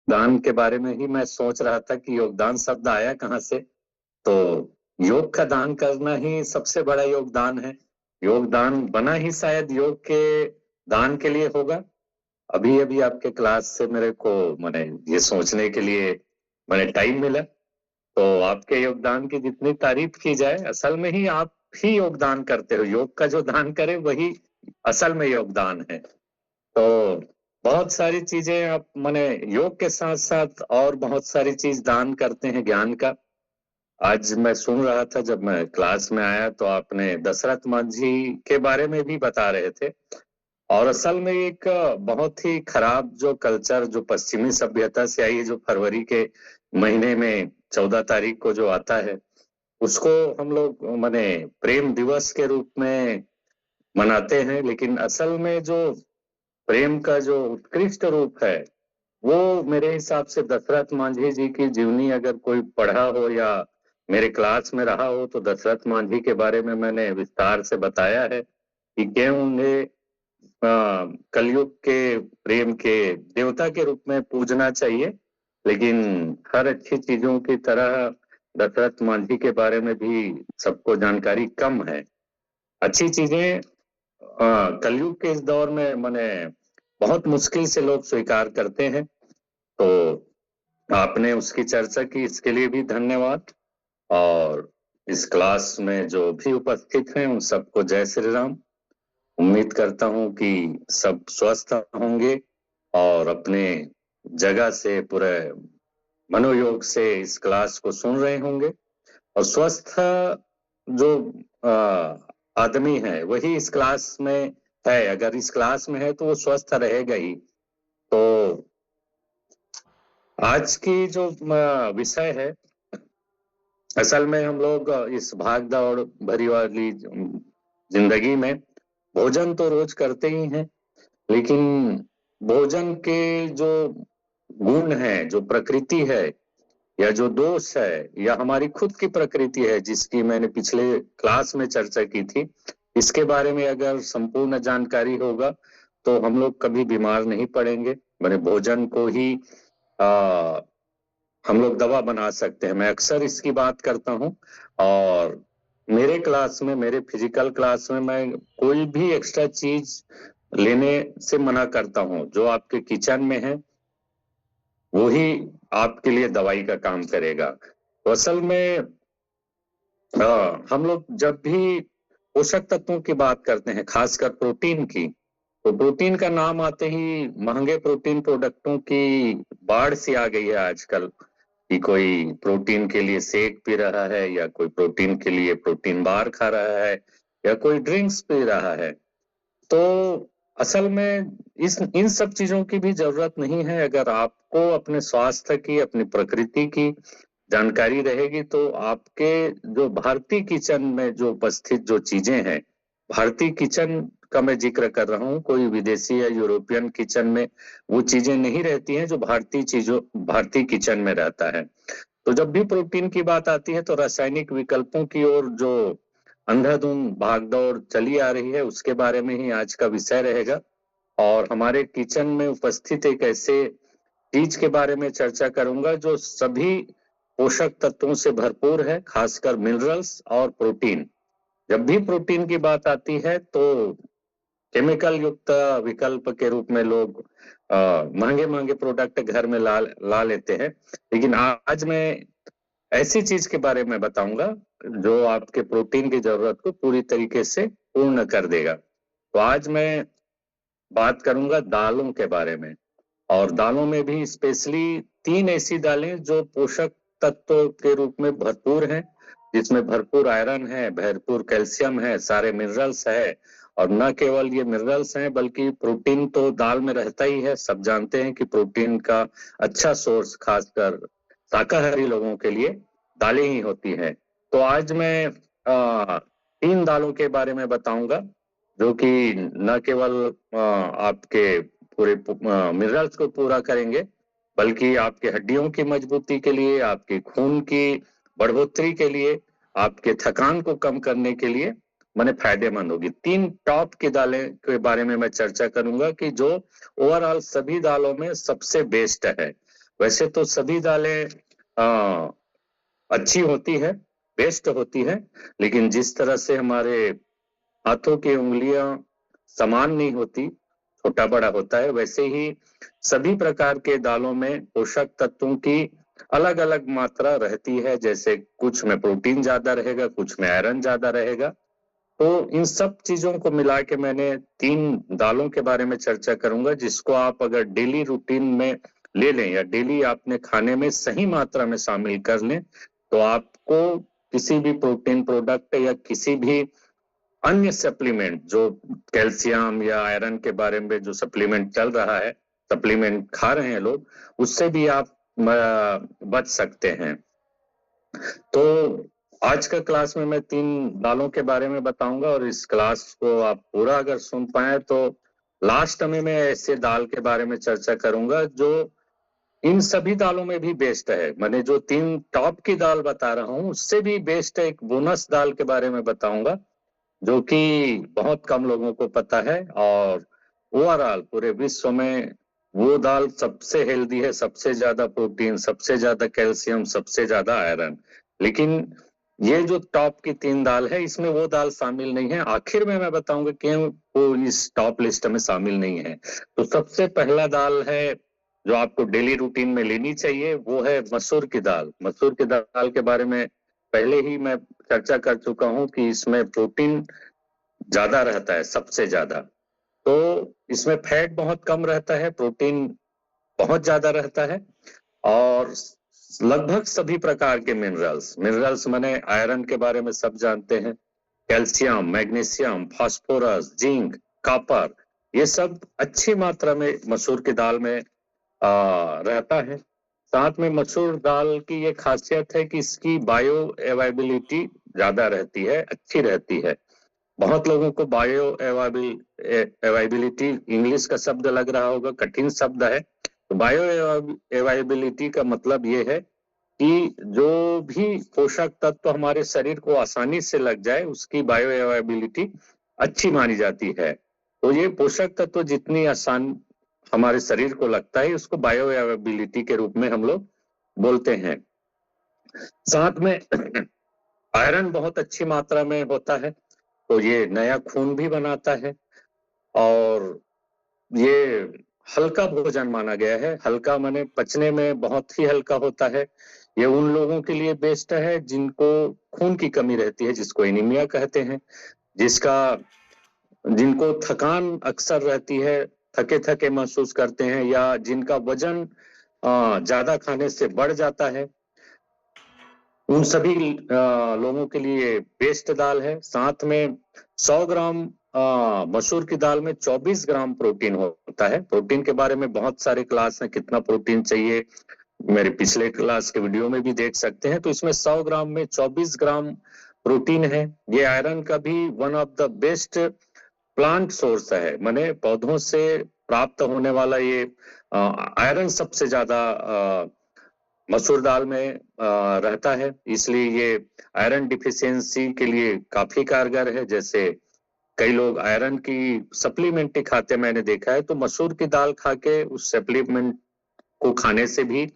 दान के बारे में ही मैं सोच रहा था कि योगदान शब्द आया कहाँ से। तो योग का दान करना ही सबसे बड़ा योगदान है। योगदान बना ही शायद योग के दान के लिए होगा। अभी अभी आपके क्लास से मेरे को मैंने ये सोचने के लिए मैंने टाइम मिला। तो आपके योगदान की जितनी तारीफ की जाए, असल में ही आप ही योगदान करते हो। योग का जो दान करे वही असल में योगदान है। तो बहुत सारी चीजें आप माने योग के साथ साथ और बहुत सारी चीज दान करते हैं ज्ञान का। आज मैं सुन रहा था जब मैं क्लास में आया तो आपने दशरथ मांझी के बारे में भी बता रहे थे। और असल में एक बहुत ही खराब जो कल्चर जो पश्चिमी सभ्यता से आई है, जो फरवरी के महीने में 14 तारीख को जो आता है, उसको हम लोग माने प्रेम दिवस के रूप में मनाते हैं। लेकिन असल में जो प्रेम का जो उत्कृष्ट रूप है वो मेरे हिसाब से दशरथ मांझी जी की जीवनी अगर कोई पढ़ा हो या मेरे क्लास में रहा हो तो दशरथ मांझी के बारे में मैंने विस्तार से बताया है कि क्यों उन्हें कलयुग के प्रेम के देवता के रूप में पूजना चाहिए। लेकिन हर अच्छी चीजों की तरह दशरथ मांझी के बारे में भी सबको जानकारी कम है। अच्छी चीजें कलयुग के इस दौर में माने बहुत मुश्किल से लोग स्वीकार करते हैं। तो आपने उसकी चर्चा की, इसके लिए भी धन्यवाद। और इस क्लास में जो भी उपस्थित हैं उन सबको जय श्री राम। उम्मीद करता हूं कि सब स्वस्थ होंगे और अपने जगह से पूरे मनोयोग से इस क्लास को सुन रहे होंगे। और स्वस्थ जो आदमी है वही इस क्लास में है। अगर इस क्लास में है तो वो स्वस्थ रहेगा ही। तो आज की जो विषय है, असल में हम लोग इस भाग दौड़ भरी वाली जिंदगी में भोजन तो रोज करते ही हैं। लेकिन भोजन के जो गुण है, जो प्रकृति है या जो दोष है या हमारी खुद की प्रकृति है, जिसकी मैंने पिछले क्लास में चर्चा की थी, इसके बारे में अगर संपूर्ण जानकारी होगा तो हम लोग कभी बीमार नहीं पड़ेंगे। मैंने भोजन को ही आ, हम लोग दवा बना सकते हैं। मैं अक्सर इसकी बात करता हूँ। और मेरे क्लास में, मेरे फिजिकल क्लास में मैं कोई भी एक्स्ट्रा चीज लेने से मना करता हूँ। जो आपके किचन में है वही आपके लिए दवाई का काम करेगा। तो असल में हम लोग जब भी पोषक तत्वों की बात करते हैं, खासकर प्रोटीन की, तो प्रोटीन का नाम आते ही महंगे प्रोटीन प्रोडक्टों की बाढ़ सी आ गई है आजकल। कि कोई प्रोटीन के लिए शेक पी रहा है या कोई प्रोटीन के लिए प्रोटीन बार खा रहा है या कोई ड्रिंक्स पी रहा है। तो असल में इस इन सब चीजों की भी जरूरत नहीं है। अगर आपको अपने स्वास्थ्य की, अपनी प्रकृति की जानकारी रहेगी तो आपके जो भारतीय किचन में जो उपस्थित जो चीजें हैं, भारतीय किचन का मैं जिक्र कर रहा हूँ, कोई विदेशी या यूरोपियन किचन में वो चीजें नहीं रहती हैं जो भारतीय किचन में रहता है। तो जब भी प्रोटीन की बात आती है तो रासायनिक विकल्पों की ओर जो अंधाधुंध भागदौड़ चली आ रही है उसके बारे में ही आज का विषय रहेगा। और हमारे किचन में उपस्थित एक ऐसे चीज के बारे में चर्चा करूंगा जो सभी पोषक तत्वों से भरपूर है, खासकर मिनरल्स और प्रोटीन। जब भी प्रोटीन की बात आती है तो केमिकल युक्त विकल्प के रूप में लोग महंगे महंगे प्रोडक्ट घर में ला लेते हैं। लेकिन आज मैं ऐसी चीज के बारे में बताऊंगा जो आपके प्रोटीन की जरूरत को पूरी तरीके से पूर्ण कर देगा। तो आज मैं बात करूंगा दालों के बारे में। और दालों में भी स्पेशली 3 ऐसी दालें जो पोषक तत्व के रूप में भरपूर हैं, जिसमें भरपूर आयरन है, भरपूर कैल्शियम है, सारे मिनरल्स है। और न केवल ये मिनरल्स हैं बल्कि प्रोटीन तो दाल में रहता ही है। सब जानते हैं कि प्रोटीन का अच्छा सोर्स खासकर शाकाहारी लोगों के लिए दालें ही होती हैं। तो आज मैं 3 दालों के बारे में बताऊंगा जो कि न केवल आपके पूरे मिनरल्स को पूरा करेंगे बल्कि आपके हड्डियों की मजबूती के लिए, आपके खून की बढ़ोतरी के लिए, आपके थकान को कम करने के लिए मैंने फायदेमंद होगी। 3 टॉप की दालें के बारे में मैं चर्चा करूंगा कि जो ओवरऑल सभी दालों में सबसे बेस्ट है। वैसे तो सभी दालें अच्छी होती है, बेस्ट होती है, लेकिन जिस तरह से हमारे हाथों की उंगलियां समान नहीं होती, छोटा बड़ा होता है, वैसे ही सभी प्रकार के दालों में पोषक तत्वों की अलग अलग मात्रा रहती है। जैसे कुछ में प्रोटीन ज्यादा रहेगा, कुछ में आयरन ज्यादा रहेगा। तो इन सब चीजों को मिला के मैंने 3 दालों के बारे में चर्चा करूंगा, जिसको आप अगर डेली रूटीन में ले लें या डेली आपने खाने में सही मात्रा में शामिल कर लें, तो आपको किसी भी प्रोटीन प्रोडक्ट या किसी भी अन्य सप्लीमेंट, जो कैल्शियम या आयरन के बारे में जो सप्लीमेंट चल रहा है, सप्लीमेंट खा रहे हैं लोग, उससे भी आप बच सकते हैं। तो आज का क्लास में मैं 3 दालों के बारे में बताऊंगा, और इस क्लास को आप पूरा अगर सुन पाए तो लास्ट में मैं ऐसे दाल के बारे में चर्चा करूंगा जो इन सभी दालों में भी बेस्ट है। मैंने जो 3 टॉप की दाल बता रहा हूँ उससे भी बेस्ट है, एक बोनस दाल के बारे में बताऊंगा जो कि बहुत कम लोगों को पता है, और ओवरऑल पूरे विश्व में वो दाल सबसे हेल्दी है, सबसे ज्यादा प्रोटीन, सबसे ज्यादा कैल्शियम, सबसे ज्यादा आयरन। लेकिन ये जो टॉप की 3 दाल है, इसमें वो दाल शामिल नहीं है। आखिर में मैं बताऊंगा क्यों वो इस टॉप लिस्ट में शामिल नहीं है। तो सबसे पहला दाल है जो आपको डेली रूटीन में लेनी चाहिए, वो है मसूर की दाल। मसूर की दाल के बारे में पहले ही मैं चर्चा कर चुका हूं कि इसमें प्रोटीन ज्यादा रहता है, सबसे ज्यादा। तो इसमें फैट बहुत कम रहता है, प्रोटीन बहुत ज्यादा रहता है, और लगभग सभी प्रकार के मिनरल्स, मिनरल्स माने आयरन के बारे में सब जानते हैं, calcium, magnesium, phosphorus, zinc, copper, ये सब अच्छी मात्रा में मसूर की दाल में रहता है। साथ में मसूर दाल की ये खासियत है कि इसकी बायो अवेलेबिलिटी ज्यादा रहती है, अच्छी रहती है। बहुत लोगों को बायो अवेलेबिलिटी इंग्लिश का शब्द लग रहा होगा, कठिन शब्द है। तो बायो अवेलेबिलिटी का मतलब ये है कि जो भी पोषक तत्व हमारे शरीर को आसानी से लग जाए, उसकी बायो अवेलेबिलिटी अच्छी मानी जाती है। तो ये पोषक तत्व जितनी आसान हमारे शरीर को लगता है, उसको बायो अवेलेबिलिटी के रूप में हम लोग बोलते हैं। साथ में आयरन बहुत अच्छी मात्रा में होता है, तो ये नया खून भी बनाता है, और ये हल्का भोजन माना गया है। हल्का माने पचने में बहुत ही हल्का होता है। ये उन लोगों के लिए बेस्ट है जिनको खून की कमी रहती है, जिसको एनीमिया कहते हैं, जिनको थकान अक्सर रहती है, थके थके महसूस करते हैं, या जिनका वजन ज्यादा खाने से बढ़ जाता है, उन सभी लोगों के लिए बेस्ट दाल है। साथ में 100 ग्राम मसूर की दाल में 24 ग्राम प्रोटीन होता है। प्रोटीन के बारे में बहुत सारे क्लास हैं, कितना प्रोटीन चाहिए मेरे पिछले क्लास के वीडियो में भी देख सकते हैं। तो इसमें 100 ग्राम में 24 ग्राम प्रोटीन है। ये आयरन का भी one of the best plant source है, माने पौधों से प्राप्त होने वाला ये आयरन सबसे ज्यादा मसूर दाल में रहता है, इसलिए ये आयरन डिफिशियंसी के लिए काफी कारगर है। जैसे कई लोग आयरन की सप्लीमेंट खाते मैंने देखा है, तो मसूर की दाल खा के उस सप्लीमेंट को खाने से भी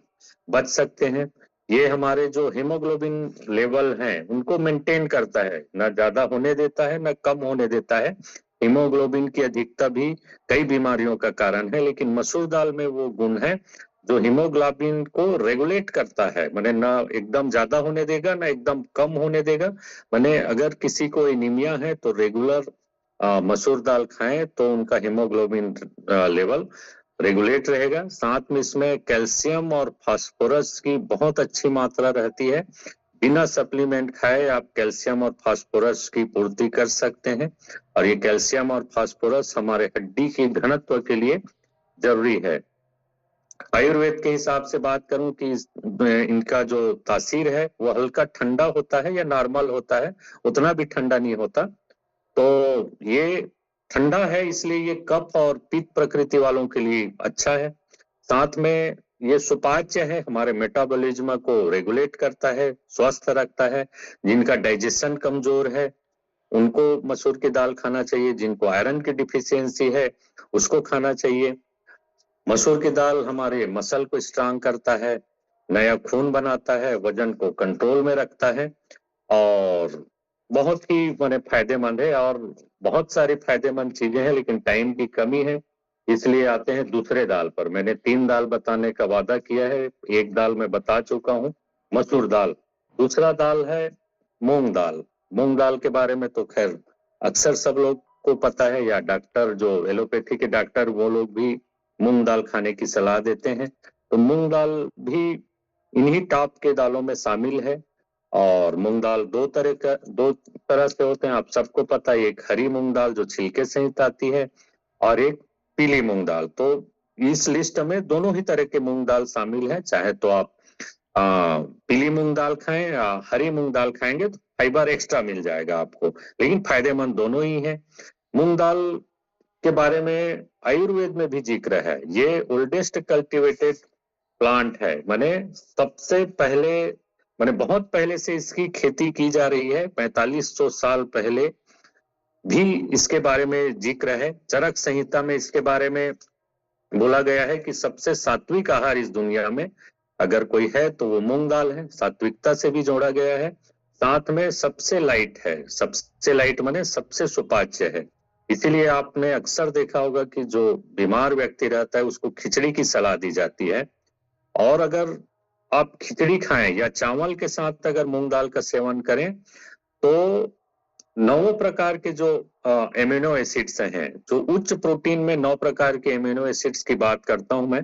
बच सकते हैं। ये हमारे जो हीमोग्लोबिन लेवल हैं उनको मेंटेन करता है, ना ज्यादा होने देता है ना कम होने देता है। हीमोग्लोबिन की अधिकता भी कई बीमारियों का कारण है, लेकिन मसूर दाल में वो गुण है जो हीमोग्लोबिन को रेगुलेट करता है, माने ना एकदम ज्यादा होने देगा ना एकदम कम होने देगा। माने अगर किसी को एनीमिया है तो रेगुलर मसूर दाल खाएं तो उनका हीमोग्लोबिन लेवल रेगुलेट रहेगा। साथ में इसमें कैल्शियम और फास्फोरस की बहुत अच्छी मात्रा रहती है। बिना सप्लीमेंट खाए आप कैल्शियम और फास्फोरस की पूर्ति कर सकते हैं, और ये कैल्शियम और फास्फोरस हमारे हड्डी की घनत्व के लिए जरूरी है। आयुर्वेद के हिसाब से बात करूं कि इनका जो तासीर है वो हल्का ठंडा होता है या नॉर्मल होता है, उतना भी ठंडा नहीं होता। तो ये ठंडा है, इसलिए ये कफ और पित्त प्रकृति वालों के लिए अच्छा है। साथ में ये सुपाच्य है, हमारे मेटाबॉलिज्म को रेगुलेट करता है, स्वस्थ रखता है। जिनका डाइजेशन कमजोर है उनको मसूर की दाल खाना चाहिए, जिनको आयरन की डिफिशियंसी है उसको खाना चाहिए। मसूर की दाल हमारे मसल को स्ट्रांग करता है, नया खून बनाता है, वजन को कंट्रोल में रखता है और बहुत ही माने फायदेमंद है। और बहुत सारी फायदेमंद चीजें हैं, लेकिन टाइम की कमी है, इसलिए आते हैं दूसरे दाल पर। मैंने 3 दाल बताने का वादा किया है, एक दाल मैं बता चुका हूँ, मसूर दाल। दूसरा दाल है मूंग दाल। मूंग दाल के बारे में तो खैर अक्सर सब लोग को पता है, या डॉक्टर जो एलोपैथी के डॉक्टर वो लोग भी मूंग दाल खाने की सलाह देते हैं। तो मूंग दाल भी इन्हीं टॉप के दालों में शामिल है। और मूंग दाल दो तरह से होते हैं, आप सबको पता है। एक हरी मूंग दाल जो छिलके सहित आती है, और एक पीली मूंग दाल। तो इस लिस्ट में दोनों ही तरह के मूंग दाल शामिल है। चाहे तो आप पीली मूंग दाल खाएं या हरी मूंग दाल खाएंगे तो फाइबर एक्स्ट्रा मिल जाएगा आपको, लेकिन फायदेमंद दोनों ही है। मूंग दाल के बारे में आयुर्वेद में भी जिक्र है। ये ओल्डेस्ट कल्टिवेटेड प्लांट है, माने सबसे पहले, माने बहुत पहले से इसकी खेती की जा रही है। 4500 साल पहले भी इसके बारे में जिक्र है। चरक संहिता में इसके बारे में बोला गया है कि सबसे सात्विक आहार इस दुनिया में अगर कोई है तो वो मूंग दाल है। सात्विकता से भी जोड़ा गया है, साथ में सबसे लाइट है। सबसे लाइट माने सबसे सुपाच्य है। इसीलिए आपने अक्सर देखा होगा कि जो बीमार व्यक्ति रहता है उसको खिचड़ी की सलाह दी जाती है। और अगर आप खिचड़ी खाएं या चावल के साथ अगर मूंग दाल का सेवन करें तो 9 प्रकार के जो एमिनो एसिड्स हैं, जो उच्च प्रोटीन में 9 प्रकार के एमिनो एसिड्स की बात करता हूं मैं।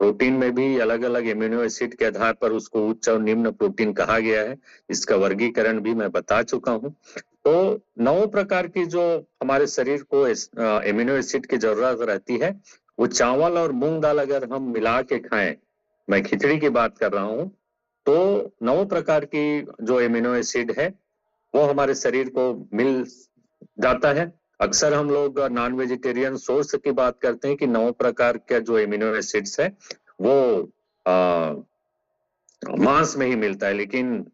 प्रोटीन में भी अलग अलग एमिनो एसिड के आधार पर उसको उच्च और निम्न प्रोटीन कहा गया है। इसका वर्गीकरण भी मैं बता चुका हूं। तो 9 प्रकार की जो हमारे शरीर को एमिनो एसिड की जरूरत रहती है, वो चावल और मूंग दाल अगर हम मिला के खाएं, मैं खिचड़ी की बात कर रहा हूं, तो 9 प्रकार की जो एमिनो एसिड है वो हमारे शरीर को मिल जाता है। अक्सर हम लोग नॉन वेजिटेरियन सोर्स की बात करते हैं कि 9 प्रकार के जो एमिनो एसिड्स है वो मांस में ही मिलता है, लेकिन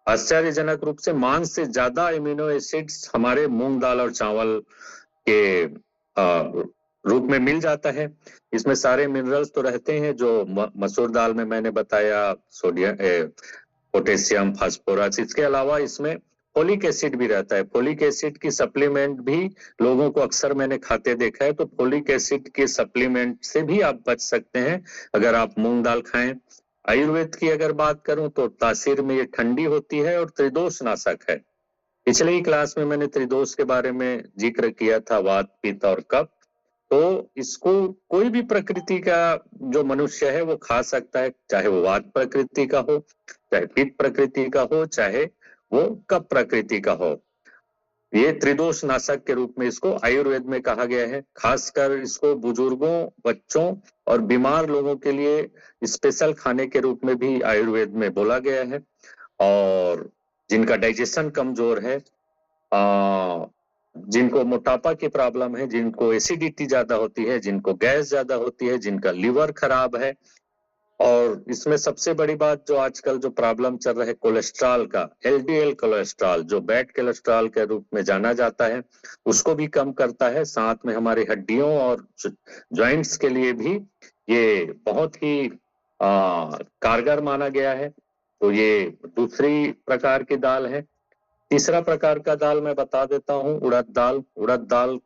आश्चर्यजनक रूप से मांस से ज्यादा एमिनो एसिड्स हमारे मूंग दाल और चावल के रूप में मिल जाता है। इसमें सारे मिनरल्स तो रहते हैं जो मसूर दाल में मैंने बताया, सोडियम, पोटेशियम, फास्फोरस। इसके अलावा इसमें फोलिक एसिड भी रहता है। फोलिक एसिड की सप्लीमेंट भी लोगों को अक्सर मैंने खाते देखा है। तो फोलिक एसिड के सप्लीमेंट से भी आप बच सकते हैं अगर आप मूंग दाल खाएं। आयुर्वेद की अगर बात करूं तो तासीर में ये ठंडी होती है और त्रिदोष नाशक है। पिछले ही क्लास में मैंने त्रिदोष के बारे में जिक्र किया था, वात, पित्त और कफ। तो इसको कोई भी प्रकृति का जो मनुष्य है वो खा सकता है, चाहे वो वात प्रकृति का हो, चाहे पित्त प्रकृति का हो, चाहे वो कफ प्रकृति का हो। ये त्रिदोष नाशक के रूप में इसको आयुर्वेद में कहा गया है। खासकर इसको बुजुर्गों, बच्चों और बीमार लोगों के लिए स्पेशल खाने के रूप में भी आयुर्वेद में बोला गया है। और जिनका डाइजेशन कमजोर है, जिनको मोटापा की प्रॉब्लम है, जिनको एसिडिटी ज्यादा होती है, जिनको गैस ज्यादा होती है, जिनका लिवर खराब है, और इसमें सबसे बड़ी बात जो आजकल जो प्रॉब्लम चल रहा है कोलेस्ट्रॉल का, एलडीएल कोलेस्ट्रॉल जो बैड कोलेस्ट्रॉल के रूप में जाना जाता है, उसको भी कम करता है। साथ में हमारी हड्डियों और जॉइंट्स के लिए भी ये बहुत ही कारगर माना गया है। तो ये दूसरी प्रकार की दाल है। तीसरा प्रकार का दाल मैं बता देता हूँ, उड़द दाल। उड़द दाल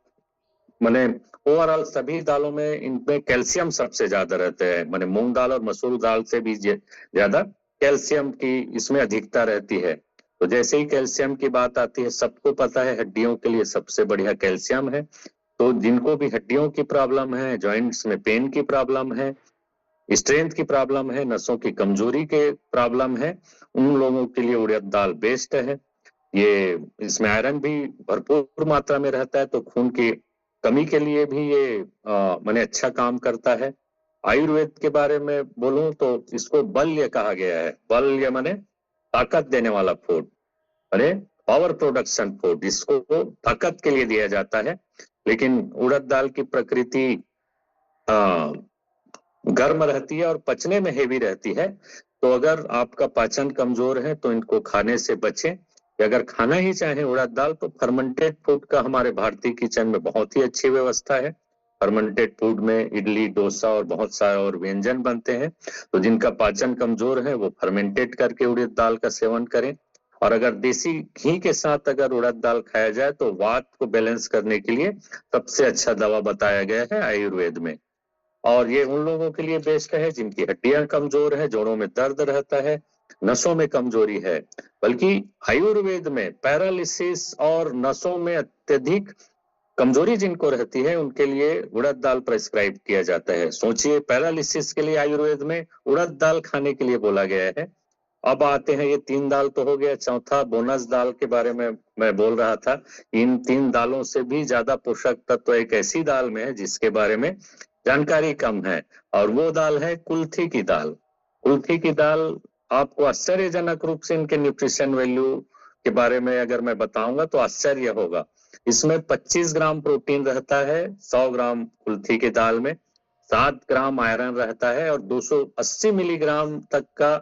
माने ओवरऑल सभी दालों में इनमें कैल्शियम सबसे ज्यादा रहता है। माने मूंग दाल और मसूर दाल से भी ज्यादा कैल्शियम की इसमें अधिकता रहती है। तो जैसे ही कैल्शियम की बात आती है, सबको पता है हड्डियों के लिए सबसे बढ़िया कैल्शियम है। तो जिनको भी हड्डियों की प्रॉब्लम है, जॉइंट्स में पेन की प्रॉब्लम है, स्ट्रेंथ की प्रॉब्लम है, नसों की कमजोरी के प्रॉब्लम है, उन लोगों के लिए उड़द दाल बेस्ट है। ये इसमें आयरन भी भरपूर मात्रा में रहता है, तो खून की कमी के लिए भी ये माने अच्छा काम करता है। आयुर्वेद के बारे में बोलूं तो इसको बल्य कहा गया है। बल्य माने ताकत देने वाला फूड, माने पावर प्रोडक्शन फूड, इसको ताकत के लिए दिया जाता है। लेकिन उड़द दाल की प्रकृति गर्म रहती है और पचने में हेवी रहती है। तो अगर आपका पाचन कमजोर है तो इनको खाने से बचें। अगर खाना ही चाहे उड़द दाल तो फर्मेंटेड फूड का हमारे भारतीय किचन में बहुत ही अच्छी व्यवस्था है। फर्मेंटेड फूड में इडली, डोसा और बहुत सारे और व्यंजन बनते हैं। तो जिनका पाचन कमजोर है वो फर्मेंटेड करके उड़द दाल का सेवन करें। और अगर देसी घी के साथ अगर उड़द दाल खाया जाए तो वात को बैलेंस करने के लिए सबसे अच्छा दवा बताया गया है आयुर्वेद में। और ये उन लोगों के लिए बेस्ट है जिनकी हड्डियां कमजोर है, जोड़ों में दर्द रहता है, नसों में कमजोरी है। बल्कि आयुर्वेद में पैरालिसिस और नसों में अत्यधिक कमजोरी जिनको रहती है उनके लिए उड़द दाल प्रेस्क्राइब किया जाता है। सोचिए, पैरालिसिस के लिए आयुर्वेद में उड़द दाल खाने के लिए बोला गया है। अब आते हैं, ये 3 दाल तो हो गया, चौथा बोनस दाल के बारे में मैं बोल रहा था। इन 3 दालों से भी ज्यादा पोषक तत्व एक ऐसी दाल में है जिसके बारे में जानकारी कम है, और वो दाल है कुल्थी की दाल। कुल्थी की दाल आपको आश्चर्यजनक रूप से इनके न्यूट्रिशन वैल्यू के बारे में अगर मैं बताऊंगा तो आश्चर्य होगा। इसमें 25 ग्राम प्रोटीन रहता है 100 ग्राम कुल्थी की दाल में, 7 ग्राम आयरन रहता है और 280 मिलीग्राम तक का